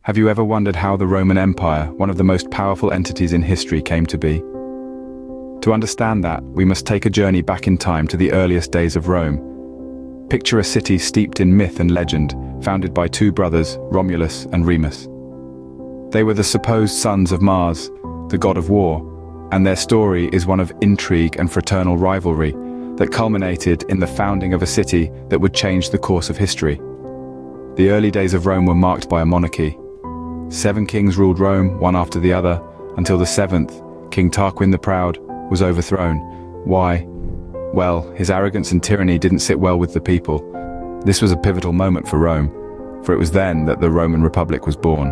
Have you ever wondered how the Roman Empire, one of the most powerful entities in history, came to be? To understand that, we must take a journey back in time to the earliest days of Rome. Picture a city steeped in myth and legend, founded by two brothers, Romulus and Remus. They were the supposed sons of Mars, the god of war, and their story is one of intrigue and fraternal rivalry that culminated in the founding of a city that would change the course of history. The early days of Rome were marked by a monarchy. 7 kings ruled Rome, one after the other, until the 7th, King Tarquin the Proud, was overthrown. Why? Well, his arrogance and tyranny didn't sit well with the people. This was a pivotal moment for Rome, for it was then that the Roman Republic was born.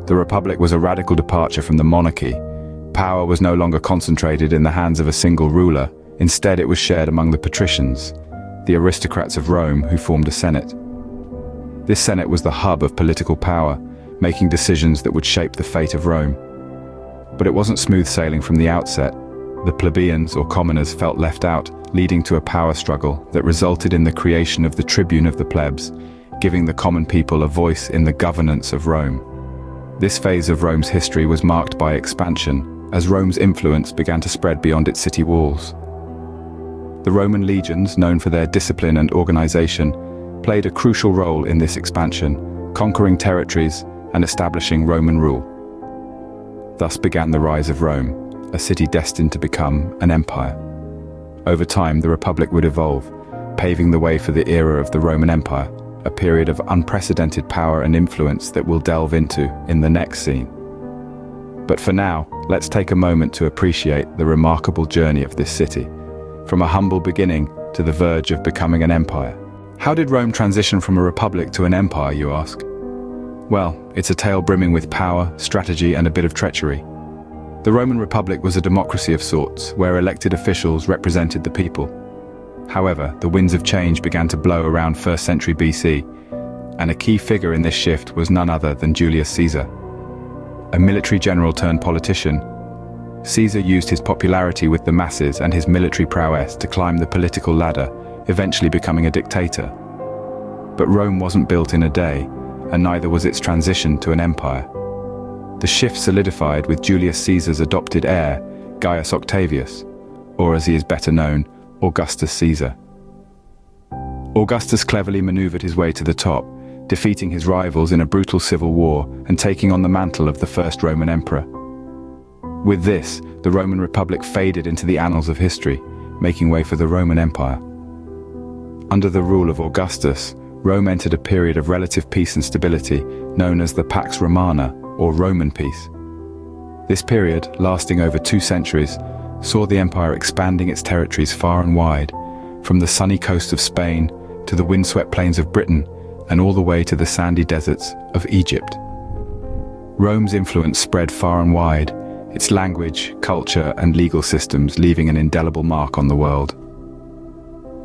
The Republic was a radical departure from the monarchy. Power was no longer concentrated in the hands of a single ruler. Instead, it was shared among the patricians, the aristocrats of Rome who formed a senate. This senate was the hub of political power, making decisions that would shape the fate of Rome. But it wasn't smooth sailing from the outset. The plebeians, or commoners, felt left out, leading to a power struggle that resulted in the creation of the tribune of the plebs, giving the common people a voice in the governance of Rome. This phase of Rome's history was marked by expansion, as Rome's influence began to spread beyond its city walls. The Roman legions, known for their discipline and organization, played a crucial role in this expansion, conquering territories and establishing Roman rule. Thus began the rise of Rome, a city destined to become an empire. Over time, the Republic would evolve, paving the way for the era of the Roman Empire, a period of unprecedented power and influence that we'll delve into in the next scene. But for now, let's take a moment to appreciate the remarkable journey of this city, from a humble beginning to the verge of becoming an empire. How did Rome transition from a republic to an empire, you ask? Well, it's a tale brimming with power, strategy, and a bit of treachery. The Roman Republic was a democracy of sorts, where elected officials represented the people. However, the winds of change began to blow around 1st century BC, and a key figure in this shift was none other than Julius Caesar. A military general turned politician, Caesar used his popularity with the masses and his military prowess to climb the political ladder, eventually becoming a dictator. But Rome wasn't built in a day, and neither was its transition to an empire. The shift solidified with Julius Caesar's adopted heir, Gaius Octavius, or as he is better known, Augustus Caesar. Augustus cleverly maneuvered his way to the top, defeating his rivals in a brutal civil war and taking on the mantle of the first Roman emperor. With this, the Roman Republic faded into the annals of history, making way for the Roman Empire. Under the rule of Augustus, Rome entered a period of relative peace and stability known as the Pax Romana, or Roman peace. This period, lasting over 2 centuries, saw the empire expanding its territories far and wide, from the sunny coast of Spain to the windswept plains of Britain and all the way to the sandy deserts of Egypt. Rome's influence spread far and wide, its language, culture, and legal systems leaving an indelible mark on the world.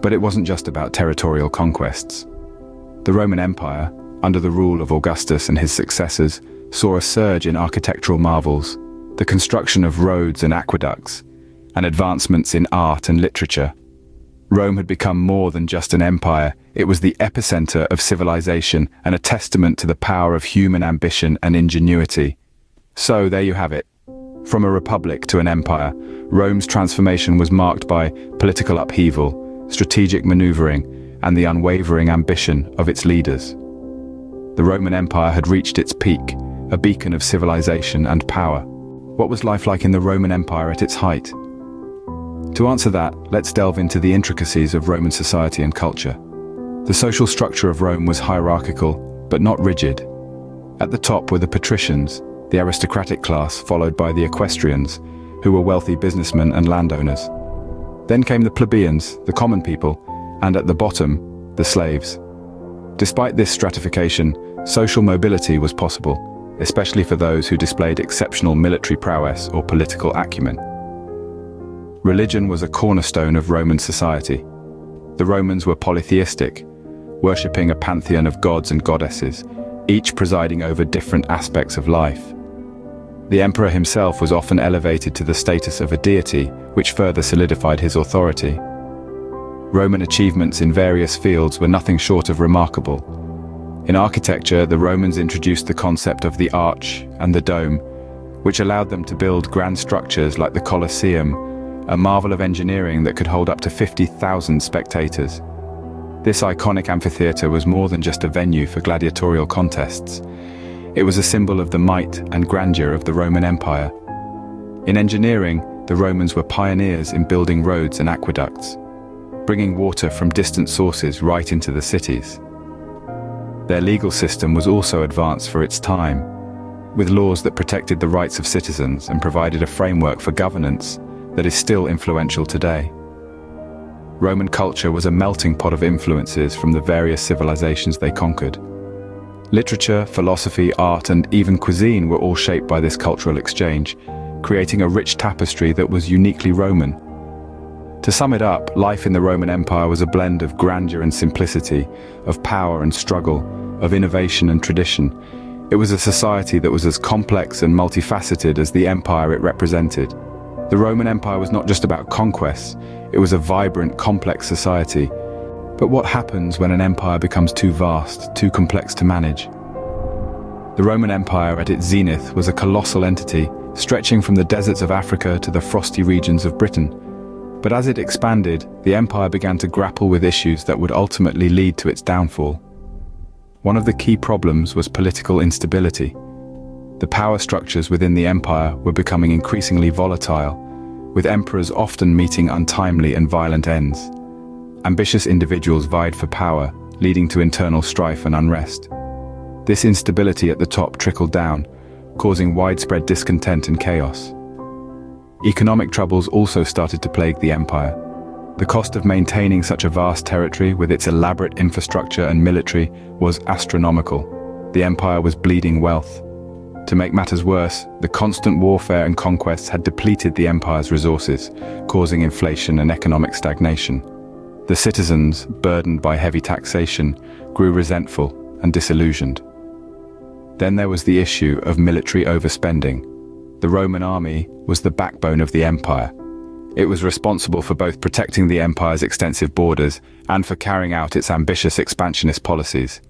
But it wasn't just about territorial conquests. The Roman Empire, under the rule of Augustus and his successors, saw a surge in architectural marvels, the construction of roads and aqueducts, and advancements in art and literature. Rome had become more than just an empire. It was the epicenter of civilization and a testament to the power of human ambition and ingenuity. So there you have it. From a republic to an empire, Rome's transformation was marked by political upheaval, strategic maneuvering, and the unwavering ambition of its leaders. The Roman Empire had reached its peak, a beacon of civilization and power. What was life like in the Roman Empire at its height? To answer that, let's delve into the intricacies of Roman society and culture. The social structure of Rome was hierarchical, but not rigid. At the top were the patricians, the aristocratic class, followed by the equestrians, who were wealthy businessmen and landowners. Then came the plebeians, the common people, and at the bottom, the slaves. Despite this stratification, social mobility was possible, especially for those who displayed exceptional military prowess or political acumen. Religion was a cornerstone of Roman society. The Romans were polytheistic, worshipping a pantheon of gods and goddesses, each presiding over different aspects of life. The emperor himself was often elevated to the status of a deity, which further solidified his authority. Roman achievements in various fields were nothing short of remarkable. In architecture, the Romans introduced the concept of the arch and the dome, which allowed them to build grand structures like the Colosseum, a marvel of engineering that could hold up to 50,000 spectators. This iconic amphitheater was more than just a venue for gladiatorial contests. It was a symbol of the might and grandeur of the Roman Empire. In engineering, the Romans were pioneers in building roads and aqueducts, bringing water from distant sources right into the cities. Their legal system was also advanced for its time, with laws that protected the rights of citizens and provided a framework for governance that is still influential today. Roman culture was a melting pot of influences from the various civilizations they conquered. Literature, philosophy, art, and even cuisine were all shaped by this cultural exchange, creating a rich tapestry that was uniquely Roman. To sum it up, life in the Roman Empire was a blend of grandeur and simplicity, of power and struggle, of innovation and tradition. It was a society that was as complex and multifaceted as the empire it represented. The Roman Empire was not just about conquests, it was a vibrant, complex society. But what happens when an empire becomes too vast, too complex to manage? The Roman Empire at its zenith was a colossal entity, stretching from the deserts of Africa to the frosty regions of Britain. But as it expanded, the empire began to grapple with issues that would ultimately lead to its downfall. One of the key problems was political instability. The power structures within the empire were becoming increasingly volatile, with emperors often meeting untimely and violent ends. Ambitious individuals vied for power, leading to internal strife and unrest. This instability at the top trickled down, causing widespread discontent and chaos. Economic troubles also started to plague the empire. The cost of maintaining such a vast territory with its elaborate infrastructure and military was astronomical. The empire was bleeding wealth. To make matters worse, the constant warfare and conquests had depleted the empire's resources, causing inflation and economic stagnation. The citizens, burdened by heavy taxation, grew resentful and disillusioned. Then there was the issue of military overspending. The Roman army was the backbone of the empire. It was responsible for both protecting the empire's extensive borders and for carrying out its ambitious expansionist policies.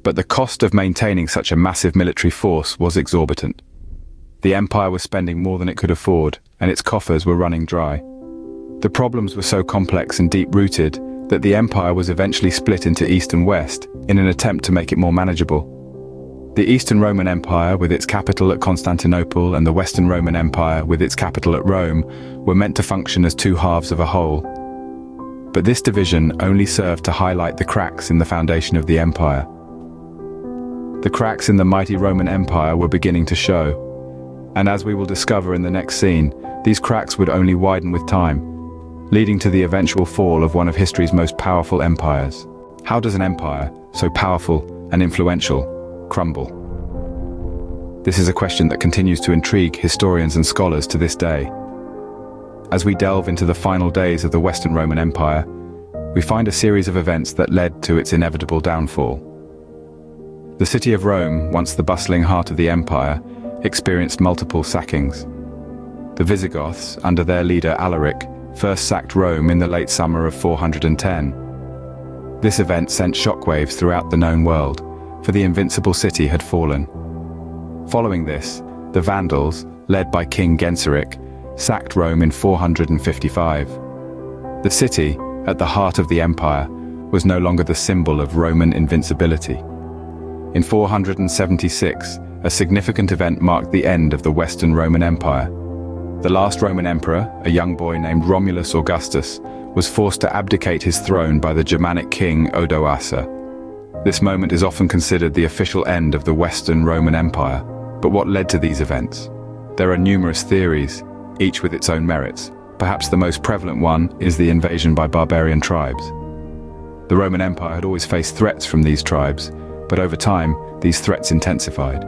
But the cost of maintaining such a massive military force was exorbitant. The empire was spending more than it could afford, and its coffers were running dry. The problems were so complex and deep-rooted that the empire was eventually split into East and West in an attempt to make it more manageable. The Eastern Roman Empire, with its capital at Constantinople, and the Western Roman Empire, with its capital at Rome, were meant to function as two halves of a whole. But this division only served to highlight the cracks in the foundation of the empire. The cracks in the mighty Roman Empire were beginning to show, and as we will discover in the next scene, these cracks would only widen with time, leading to the eventual fall of one of history's most powerful empires. How does an empire, so powerful and influential, crumble? This is a question that continues to intrigue historians and scholars to this day. As we delve into the final days of the Western Roman Empire, we find a series of events that led to its inevitable downfall. The city of Rome, once the bustling heart of the empire, experienced multiple sackings. The Visigoths, under their leader Alaric, first sacked Rome in the late summer of 410. This event sent shockwaves throughout the known world, for the invincible city had fallen. Following this, the Vandals, led by King Genseric, sacked Rome in 455. The city, at the heart of the empire, was no longer the symbol of Roman invincibility. In 476, a significant event marked the end of the Western Roman Empire. The last Roman emperor, a young boy named Romulus Augustus, was forced to abdicate his throne by the Germanic king Odoacer. This moment is often considered the official end of the Western Roman Empire. But what led to these events? There are numerous theories, each with its own merits. Perhaps the most prevalent one is the invasion by barbarian tribes. The Roman Empire had always faced threats from these tribes, but over time, these threats intensified.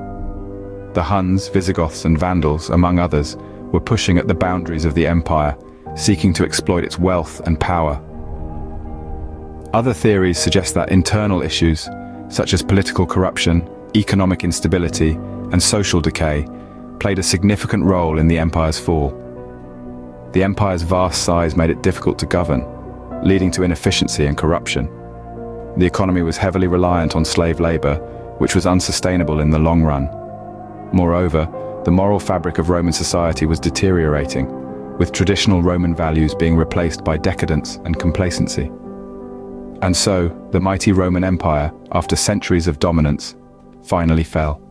The Huns, Visigoths, and Vandals, among others, were pushing at the boundaries of the empire, seeking to exploit its wealth and power. Other theories suggest that internal issues, such as political corruption, economic instability, and social decay, played a significant role in the empire's fall. The empire's vast size made it difficult to govern, leading to inefficiency and corruption. The economy was heavily reliant on slave labor, which was unsustainable in the long run. Moreover, the moral fabric of Roman society was deteriorating, with traditional Roman values being replaced by decadence and complacency. And so, the mighty Roman Empire, after centuries of dominance, finally fell.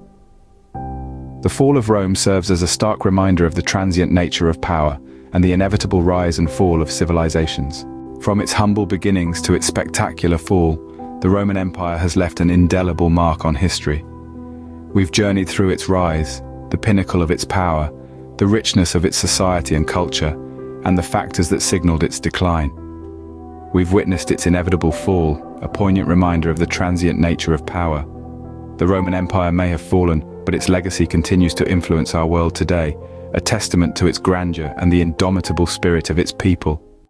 The fall of Rome serves as a stark reminder of the transient nature of power and the inevitable rise and fall of civilizations. From its humble beginnings to its spectacular fall, the Roman Empire has left an indelible mark on history. We've journeyed through its rise, the pinnacle of its power, the richness of its society and culture, and the factors that signaled its decline. We've witnessed its inevitable fall, a poignant reminder of the transient nature of power. The Roman Empire may have fallen, but its legacy continues to influence our world today, a testament to its grandeur and the indomitable spirit of its people.